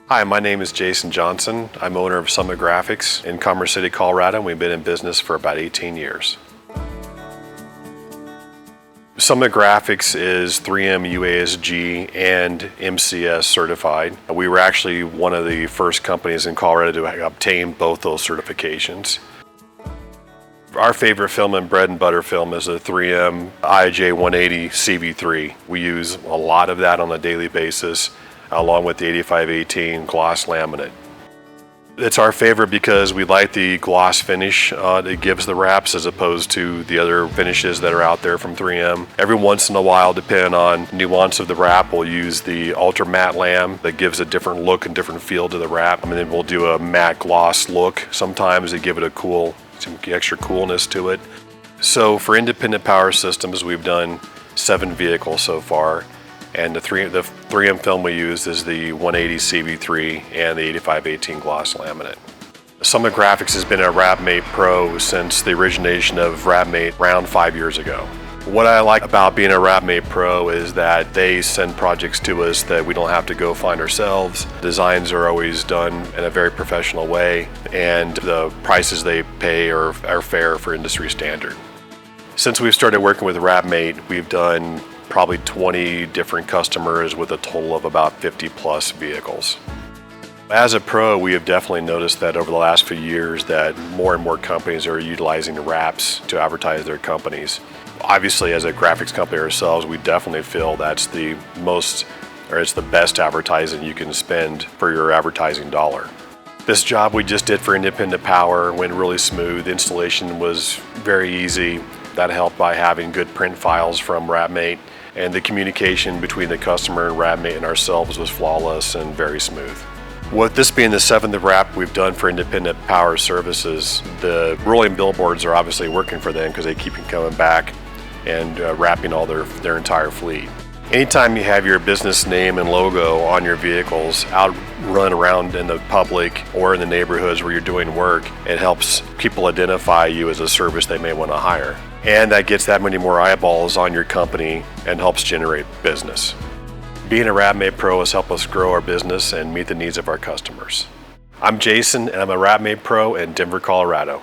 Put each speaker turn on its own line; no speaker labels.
Hi, my name is Jason Johnson. I'm owner of Summit Graphics in Commerce City, Colorado, and we've been in business for about 18 years. Summit Graphics is 3M UASG and MCS certified. We were actually one of the first companies in Colorado to obtain both those certifications. Our favorite film and bread and butter film is the 3M IJ 180 CV3. We use a lot of that on a daily basis, along with the 8518 gloss laminate. It's our favorite because we like the gloss finish it gives the wraps as opposed to the other finishes that are out there from 3M. Every once in a while, depending on nuance of the wrap, we'll use the ultra matte lam that gives a different look and different feel to the wrap. And then we'll do a matte gloss look sometimes to give it some extra coolness to it. So for independent power systems, we've done 7 vehicles so far. And the 3M film we use is the 180 CV3 and the 8518 gloss laminate. Summit Graphics has been a Wrapmate Pro since the origination of Wrapmate around 5 years ago. What I like about being a Wrapmate Pro is that they send projects to us that we don't have to go find ourselves. Designs are always done in a very professional way, and the prices they pay are fair for industry standard. Since we've started working with Wrapmate, we've done probably 20 different customers with a total of about 50 plus vehicles. As a pro, we have definitely noticed that over the last few years that more and more companies are utilizing wraps to advertise their companies. Obviously, as a graphics company ourselves, we definitely feel that's it's the best advertising you can spend for your advertising dollar. This job we just did for Independent Power went really smooth. The installation was very easy. That helped by having good print files from Wrapmate, and the communication between the customer and Wrapmate and ourselves was flawless and very smooth. With this being the 7th wrap we've done for Independent Power Services, the rolling billboards are obviously working for them because they keep coming back and wrapping all their entire fleet. Anytime you have your business name and logo on your vehicles run around in the public or in the neighborhoods where you're doing work, it helps people identify you as a service they may want to hire. And that gets that many more eyeballs on your company and helps generate business. Being a Wrapmate Pro has helped us grow our business and meet the needs of our customers. I'm Jason, and I'm a Wrapmate Pro in Denver, Colorado.